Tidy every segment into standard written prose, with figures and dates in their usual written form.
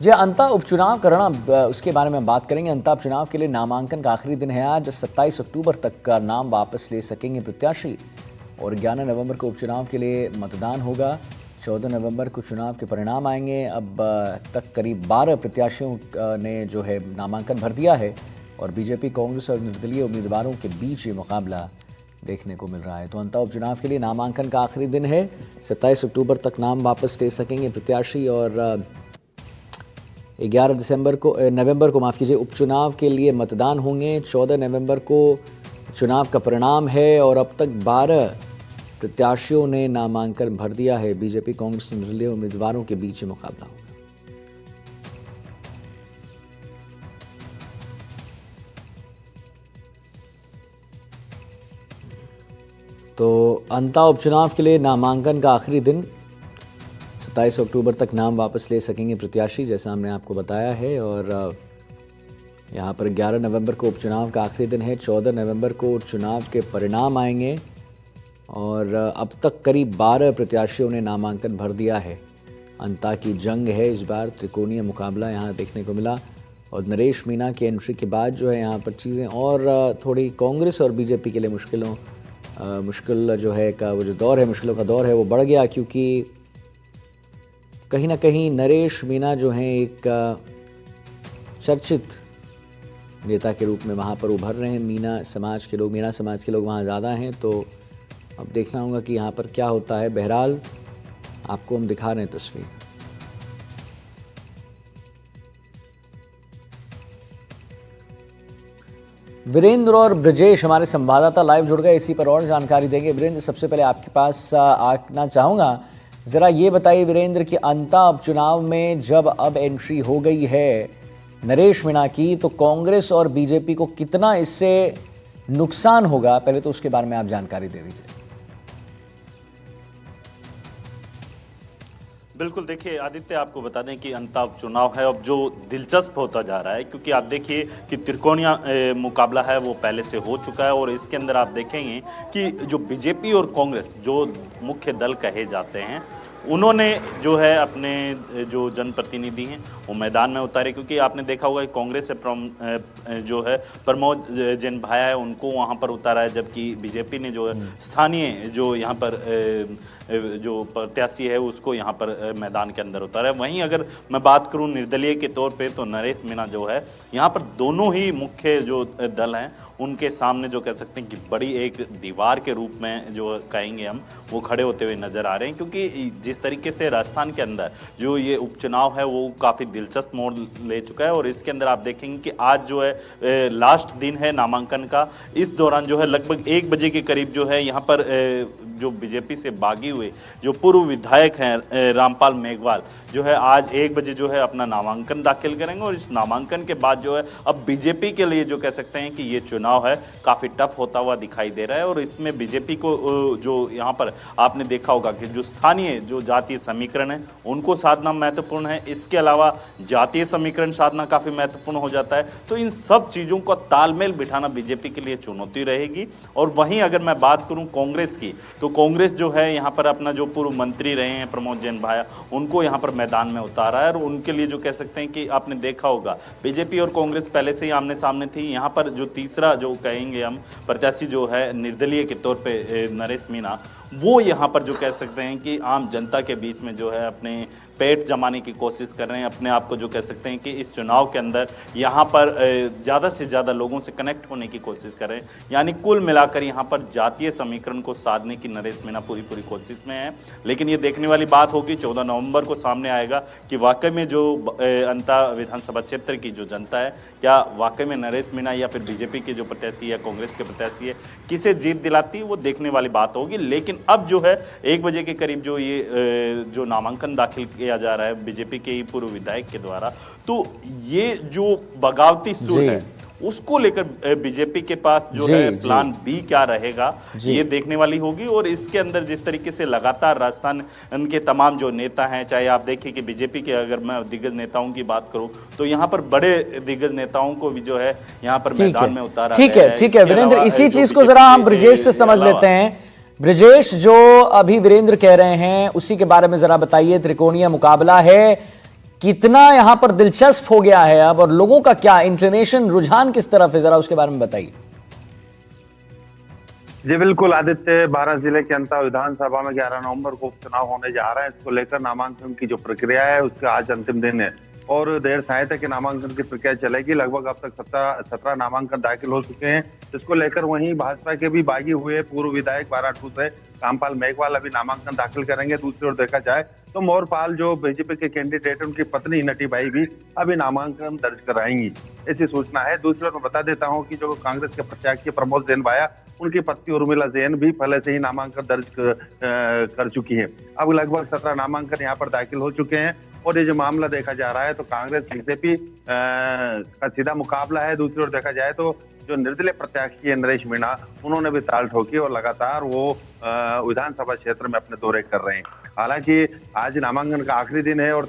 जी, अंता उपचुनाव करना, उसके बारे में बात करेंगे। अंता उपचुनाव के लिए नामांकन का आखिरी दिन है आज। 27 अक्टूबर तक का नाम वापस ले सकेंगे प्रत्याशी और 11 नवंबर को उपचुनाव के लिए मतदान होगा। 14 नवंबर को चुनाव के परिणाम आएंगे। अब तक करीब 12 प्रत्याशियों ने जो है नामांकन भर दिया है और बीजेपी, कांग्रेस और निर्दलीय उम्मीदवारों के बीच ये मुकाबला देखने को मिल रहा है। तो अंता उपचुनाव के लिए नामांकन का आखिरी दिन है। 27 अक्टूबर तक नाम वापस ले सकेंगे प्रत्याशी और 11 नवंबर को उपचुनाव के लिए मतदान होंगे। 14 नवंबर को चुनाव का परिणाम है और अब तक 12 प्रत्याशियों ने नामांकन भर दिया है। बीजेपी, कांग्रेस और निर्दलीय उम्मीदवारों के बीच मुकाबला होगा। तो अंता उपचुनाव के लिए नामांकन का आखिरी दिन, 27 अक्टूबर तक नाम वापस ले सकेंगे प्रत्याशी, जैसा हमने आपको बताया है। और यहाँ पर 11 नवंबर को उपचुनाव का आखिरी दिन है। 14 नवंबर को चुनाव के परिणाम आएंगे और अब तक करीब 12 प्रत्याशियों ने नामांकन भर दिया है। अंता की जंग है इस बार, त्रिकोणीय मुकाबला यहाँ देखने को मिला और नरेश मीणा की एंट्री के बाद जो है यहाँ पर चीज़ें और थोड़ी कांग्रेस और बीजेपी के लिए मुश्किल जो है का वो जो दौर है, मुश्किलों का दौर है, वो बढ़ गया, क्योंकि कहीं ना कहीं नरेश मीणा जो हैं एक चर्चित नेता के रूप में वहाँ पर उभर रहे हैं। मीणा समाज के लोग वहाँ ज़्यादा हैं। तो अब देखना होगा कि यहाँ पर क्या होता है। बहरहाल आपको हम दिखा रहे हैं तस्वीर। वीरेंद्र और ब्रजेश हमारे संवाददाता लाइव जुड़ गए, इसी पर और जानकारी देंगे। वीरेंद्र, सबसे पहले आपके पास आना चाहूँगा, ज़रा ये बताइए वीरेंद्र कि अंता उपचुनाव में जब अब एंट्री हो गई है नरेश मीणा की, तो कांग्रेस और बीजेपी को कितना इससे नुकसान होगा, पहले तो उसके बारे में आप जानकारी दे दीजिए। बिल्कुल, देखिए आदित्य, आपको बता दें कि अंता उपचुनाव है अब जो दिलचस्प होता जा रहा है, क्योंकि आप देखिए कि त्रिकोणीय मुकाबला है वो पहले से हो चुका है और इसके अंदर आप देखेंगे कि जो बीजेपी और कांग्रेस जो मुख्य दल कहे जाते हैं, उन्होंने जो है अपने जो जनप्रतिनिधि हैं वो मैदान में उतारे, क्योंकि आपने देखा होगा कि कांग्रेस से जो है प्रमोद जैन भाया है उनको वहाँ पर उतारा है, जबकि बीजेपी ने जो है स्थानीय जो यहाँ पर जो प्रत्याशी है उसको यहाँ पर मैदान के अंदर उतारा है। वहीं अगर मैं बात करूँ निर्दलीय के तौर पे, तो नरेश मीणा जो है यहाँ पर दोनों ही मुख्य जो दल हैं उनके सामने जो कह सकते हैं कि बड़ी एक दीवार के रूप में जो कहेंगे हम, वो खड़े होते हुए नजर आ रहे हैं। क्योंकि जिस तरीके से राजस्थान के अंदर जो ये उपचुनाव है वो काफ़ी दिलचस्प मोड़ ले चुका है और इसके अंदर आप देखेंगे कि आज जो है लास्ट दिन है नामांकन का। इस दौरान जो है लगभग 1 बजे के करीब जो है यहाँ पर जो बीजेपी से बागी हुए जो पूर्व विधायक हैं रामपाल मेघवाल जो है आज 1 बजे जो है अपना नामांकन दाखिल करेंगे और इस नामांकन के बाद जो है अब बीजेपी के लिए जो कह सकते हैं कि ये चुनाव है काफ़ी टफ होता हुआ दिखाई दे रहा है। और इसमें बीजेपी को जो यहाँ पर आपने देखा होगा कि जो स्थानीय जो जातीय समीकरण है उनको साधना महत्वपूर्ण है, इसके अलावा जातीय समीकरण साधना काफ़ी महत्वपूर्ण हो जाता है। तो इन सब चीज़ों का तालमेल बिठाना बीजेपी के लिए चुनौती रहेगी। और वहीं अगर मैं बात करूं कांग्रेस की, तो कांग्रेस जो है यहाँ पर अपना जो पूर्व मंत्री रहे हैं प्रमोद जैन भाया, उनको यहाँ पर मैदान में उतारा है और उनके लिए जो कह सकते हैं कि आपने देखा होगा बीजेपी और कांग्रेस पहले से ही आमने सामने थी। यहाँ पर जो तीसरा जो कहेंगे हम प्रत्याशी जो है निर्दलीय के तौर पे नरेश मीणा, वो यहाँ पर जो कह सकते हैं कि आम जनता के बीच में जो है अपने पेट जमाने की कोशिश कर रहे हैं, अपने आप को जो कह सकते हैं कि इस चुनाव के अंदर यहाँ पर ज़्यादा से ज़्यादा लोगों से कनेक्ट होने की कोशिश कर रहे हैं। यानी कुल मिलाकर यहाँ पर जातीय समीकरण को साधने की नरेश मीणा पूरी कोशिश में है। लेकिन ये देखने वाली बात होगी 14 नवंबर को सामने आएगा कि वाकई में जो अंता विधानसभा क्षेत्र की जो जनता है, क्या वाकई में नरेश मीणा या फिर बीजेपी के जो प्रत्याशी है, कांग्रेस के प्रत्याशी है, किसे जीत दिलाती है, वो देखने वाली बात होगी। लेकिन अब जो है 1 बजे के करीब जो ये जो नामांकन दाखिल किया जा रहा है बीजेपी के ही पूर्व विधायक के द्वारा, तो ये जो बगावती सुर है उसको लेकर बीजेपी के पास जो है प्लान बी क्या रहेगा, ये देखने वाली होगी। और इसके अंदर जिस तरीके से लगातार राजस्थान के तमाम जो नेता हैं, चाहे आप देखिए कि बीजेपी के अगर मैं दिग्गज नेताओं की बात करूं तो यहाँ पर बड़े दिग्गज नेताओं को भी जो है यहाँ पर मैदान में उतारा है। ठीक है वीरेंद्र, इसी चीज को जरा हम ब्रजेश से समझ लेते हैं। ब्रजेश, जो अभी वीरेंद्र कह रहे हैं उसी के बारे में जरा बताइए। त्रिकोणीय मुकाबला है, कितना यहाँ पर दिलचस्प हो गया है अब, और लोगों का क्या इंक्लिनेशन, रुझान किस तरफ है, जरा उसके बारे में बताइए। जी बिल्कुल आदित्य, 12 जिले के अंतर विधानसभा में 11 नवंबर को उपचुनाव होने जा रहे हैं। इसको लेकर नामांकन की जो प्रक्रिया है उसका आज अंतिम दिन है और देर शाम तक नामांकन की प्रक्रिया चलेगी। लगभग अब तक 17 नामांकन दाखिल हो चुके हैं। इसको लेकर वहीं भाजपा के भी बागी हुए पूर्व विधायक बाराटू से रामपाल मेघवाल अभी नामांकन दाखिल करेंगे। दूसरी ओर देखा जाए तो मोरपाल जो बीजेपी के कैंडिडेट, उनकी पत्नी नटीबाई भी अभी नामांकन दर्ज कराएंगी, ऐसी सूचना है। दूसरी ओर मैं बता देता हूं कि जो कांग्रेस के प्रत्याशी प्रमोद जैन भाया, उनकी पत्नी उर्मिला जैन भी पहले से ही नामांकन दर्ज कर चुकी है। अब लगभग 17 नामांकन यहाँ पर दाखिल हो चुके हैं और ये जो मामला देखा जा रहा है तो कांग्रेस बीजेपी का सीधा मुकाबला है। दूसरी ओर देखा जाए तो जो निर्दलीय प्रत्याशी है नरेश मीणा, उन्होंने भी ताल ठोकी और लगातार वो विधानसभा क्षेत्र में अपने दौरे कर रहे हैं। हालांकि आज नामांकन का आखिरी दिन है और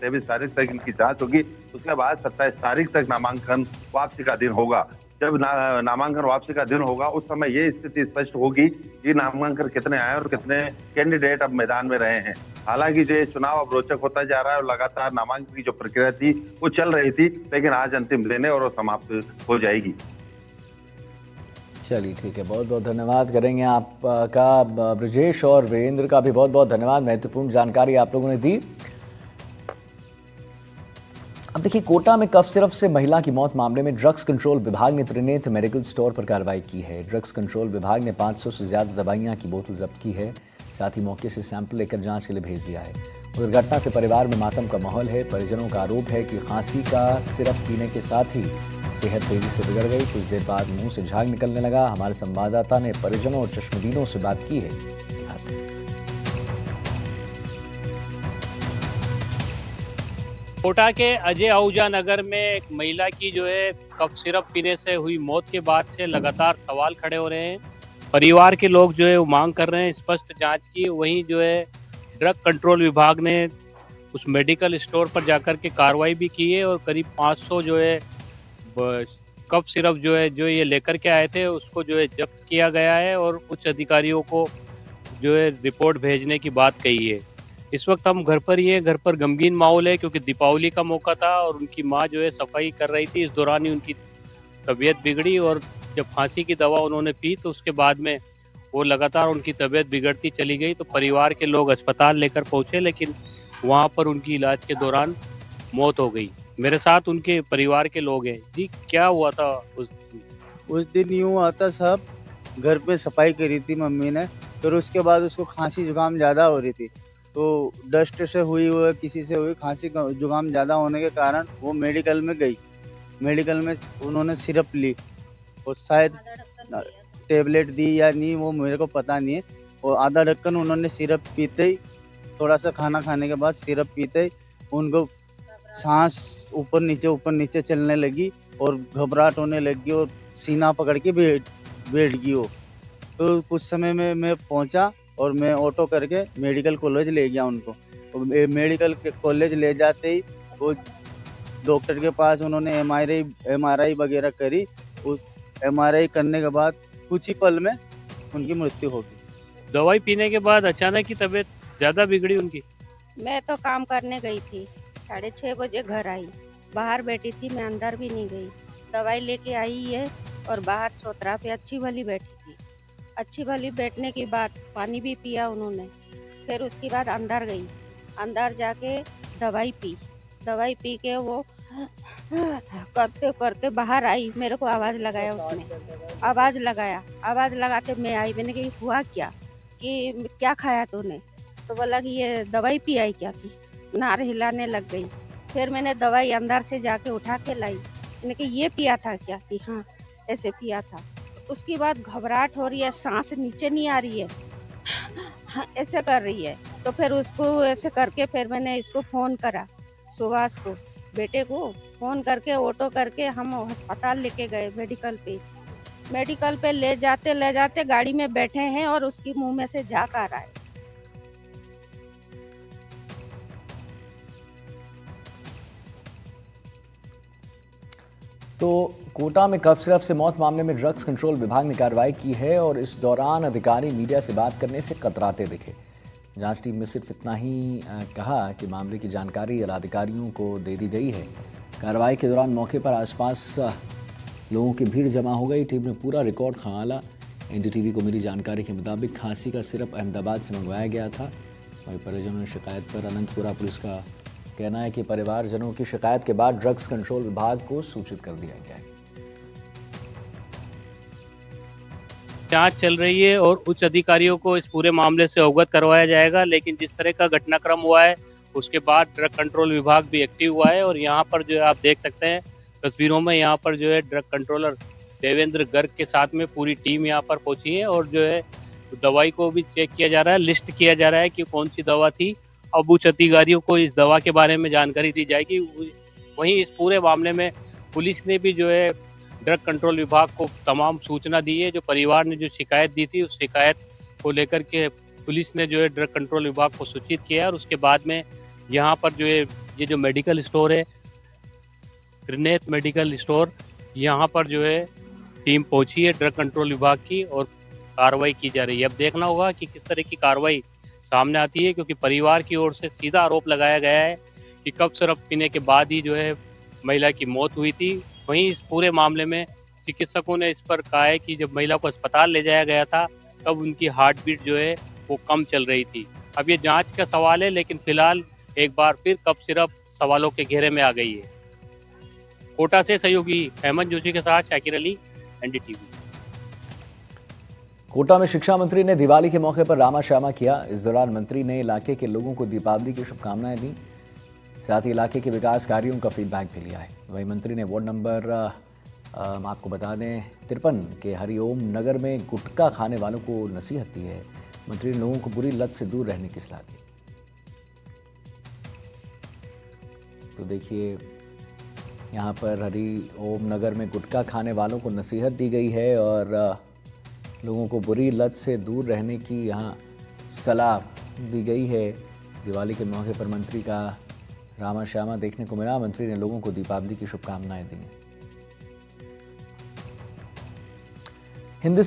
23 तारीख तक इनकी जांच होगी। उसके बाद 27 तारीख तक नामांकन वापसी का दिन होगा। जब नामांकन वापसी का दिन होगा उस समय ये स्थिति स्पष्ट होगी कि नामांकन कितने आए और कितने कैंडिडेट अब मैदान में रहे हैं। हालांकि जो चुनाव अब रोचक होता जा रहा है और लगातार नामांकन की जो प्रक्रिया थी वो चल रही थी, लेकिन आज अंतिम दिन है और वो समाप्त हो जाएगी। चलिए ठीक है, बहुत बहुत धन्यवाद करेंगे आपका ब्रजेश, और वीरेंद्र का भी बहुत बहुत धन्यवाद। महत्वपूर्ण जानकारी आप लोगों ने दी। अब देखिए, कोटा में कफ सिरप से महिला की मौत मामले में ड्रग्स कंट्रोल विभाग ने त्रिनेत्र मेडिकल स्टोर पर कार्रवाई की है। ड्रग्स कंट्रोल विभाग ने 500 से ज्यादा दवाइयां की बोतल जब्त की है। साथ ही मौके से सैंपल लेकर जांच के लिए भेज दिया है। उधर घटना से परिवार में मातम का माहौल है। परिजनों का आरोप है कि खांसी का सिरप पीने के साथ ही सेहत तेजी से बिगड़ गई। कुछ देर बाद मुंह से झाग निकलने लगा। हमारे संवाददाता ने परिजनों और चश्मदीदों से बात की है। कोटा के अजय आहूजा नगर में एक महिला की जो है कफ सिरप पीने से हुई मौत के बाद से लगातार सवाल खड़े हो रहे हैं। परिवार के लोग जो है वो मांग कर रहे हैं स्पष्ट जांच की। वहीं जो है ड्रग कंट्रोल विभाग ने उस मेडिकल स्टोर पर जाकर के कार्रवाई भी की है और करीब 500 जो है कफ सिरप जो है जो ये लेकर के आए थे उसको जो है जब्त किया गया है और उच्च अधिकारियों को जो है रिपोर्ट भेजने की बात कही है। इस वक्त हम घर पर ही है। घर पर गमगीन माहौल है क्योंकि दीपावली का मौका था और उनकी माँ जो है सफाई कर रही थी। इस दौरान ही उनकी तबीयत बिगड़ी और जब फांसी की दवा उन्होंने पी तो उसके बाद में वो लगातार उनकी तबीयत बिगड़ती चली गई। तो परिवार के लोग अस्पताल लेकर पहुंचे, लेकिन वहां पर उनकी इलाज के दौरान मौत हो गई। मेरे साथ उनके परिवार के लोग हैं। जी, क्या हुआ था उस दिन यूँ आता साहब, घर पे सफाई करी थी मम्मी ने, फिर उसके बाद उसको खांसी जुकाम ज़्यादा हो रही थी। तो डस्ट से हुई हुई किसी से हुई खांसी जुकाम ज़्यादा होने के कारण वो मेडिकल में गई। मेडिकल में उन्होंने सिरप ली और शायद टेबलेट दी या नहीं वो मेरे को पता नहीं है। और आधा ढक्कन उन्होंने सिरप पीते ही, थोड़ा सा खाना खाने के बाद सिरप पीते ही उनको सांस ऊपर नीचे चलने लगी और घबराहट होने लगी और सीना पकड़ के बैठ गई वो। तो कुछ समय में मैं पहुंचा और मैं ऑटो करके मेडिकल कॉलेज ले गया उनको। तो मेडिकल कॉलेज ले जाते ही वो डॉक्टर के पास उन्होंने एमआरआई वगैरह करी। उस एमआरआई करने के बाद कुछ ही पल में उनकी मृत्यु हो गई। दवाई पीने के बाद अचानक ही तबीयत ज़्यादा बिगड़ी उनकी। मैं तो काम करने गई थी, 6:30 बजे घर आई। बाहर बैठी थी, मैं अंदर भी नहीं गई। दवाई लेके आई है और बाहर चौतरा पे अच्छी वाली बैठी थी। अच्छी वाली बैठने के बाद पानी भी पिया उन्होंने। फिर उसके बाद अंदर गई, अंदर जाके दवाई पी के वो करते करते बाहर आई। मेरे को आवाज़ लगाया उसने, आवाज़ लगाते मैं आई। मैंने कहा हुआ क्या, कि क्या खाया तूने? तो बोला कि ये दवाई पी आई क्या की। नार हिलाने लग गई। फिर मैंने दवाई अंदर से जाके उठा के लाई। मैंने कहा ये पिया था क्या? कि हाँ ऐसे पिया था। उसके बाद घबराहट हो रही है, सांस नीचे नहीं आ रही है, ऐसे कर रही है। तो फिर उसको ऐसे करके फिर मैंने इसको फ़ोन करा, सुभाष को, बेटे को फ़ोन करके ऑटो करके हम अस्पताल लेके गए। मेडिकल पे ले जाते गाड़ी में बैठे हैं और उसकी मुंह में से झाग आ रहा है। तो कोटा में कफ सिरप से मौत मामले में ड्रग्स कंट्रोल विभाग ने कार्रवाई की है और इस दौरान अधिकारी मीडिया से बात करने से कतराते दिखे। जांच टीम ने सिर्फ इतना ही कहा कि मामले की जानकारी जिलाधिकारियों को दे दी गई है। कार्रवाई के दौरान मौके पर आसपास लोगों की भीड़ जमा हो गई। टीम ने पूरा रिकॉर्ड खंगाला। एनडीटीवी को मिली जानकारी के मुताबिक खांसी का सिरप अहमदाबाद से मंगवाया गया था। वहीं परिजनों ने शिकायत पर अनंतपुरा पुलिस का कहना है कि परिवारजनों की शिकायत के बाद ड्रग्स कंट्रोल विभाग को सूचित कर दिया गया है। जांच चल रही है और उच्च अधिकारियों को इस पूरे मामले से अवगत करवाया जाएगा। लेकिन जिस तरह का घटनाक्रम हुआ है उसके बाद ड्रग कंट्रोल विभाग भी एक्टिव हुआ है और यहाँ पर जो है आप देख सकते हैं तस्वीरों में, यहाँ पर जो है ड्रग कंट्रोलर देवेंद्र गर्ग के साथ में पूरी टीम यहाँ पर पहुंची है और जो है दवाई को भी चेक किया जा रहा है, लिस्ट किया जा रहा है कि कौन सी दवा थी। अब उच्च अधिकारियों को इस दवा के बारे में जानकारी दी जाएगी। वहीं इस पूरे मामले में पुलिस ने भी जो है ड्रग कंट्रोल विभाग को तमाम सूचना दी है। जो परिवार ने जो शिकायत दी थी उस शिकायत को लेकर के पुलिस ने जो है ड्रग कंट्रोल विभाग को सूचित किया और उसके बाद में यहाँ पर जो है ये जो मेडिकल स्टोर है त्रिनेत्र मेडिकल स्टोर, यहाँ पर जो है टीम पहुंची है ड्रग कंट्रोल विभाग की और कार्रवाई की जा रही है। अब देखना होगा कि किस तरह की कार्रवाई सामने आती है, क्योंकि परिवार की ओर से सीधा आरोप लगाया गया है कि कफ सिरप पीने के बाद ही जो है महिला की मौत हुई थी। वहीं इस पूरे मामले में चिकित्सकों ने इस पर कहा है कि जब महिला को अस्पताल ले जाया गया था तब उनकी हार्ट बीट जो है वो कम चल रही थी। अब ये जांच का सवाल है, लेकिन फिलहाल एक बार फिर कफ सिरप सवालों के घेरे में आ गई है। कोटा से सहयोगी हेमंत जोशी के साथ शाकिर अली, एनडीटीवी। कोटा में शिक्षा मंत्री ने दिवाली के मौके पर रामा श्यामा किया। इस दौरान मंत्री ने इलाके के लोगों को दीपावली की शुभकामनाएं दी, साथ ही इलाके के विकास कार्यों का फीडबैक भी लिया है। वहीं मंत्री ने वार्ड नंबर आपको बता दें 53 के हरिओम नगर में गुटखा खाने वालों को नसीहत दी है। मंत्री ने लोगों को बुरी लत से दूर रहने की सलाह दी। तो देखिए यहाँ पर हरिओम नगर में गुटखा खाने वालों को नसीहत दी गई है और लोगों को बुरी लत से दूर रहने की यहाँ सलाह दी गई है। दिवाली के मौके पर मंत्री का रामा श्यामा देखने को मिला। मंत्री ने लोगों को दीपावली की शुभकामनाएं दी। हिंदी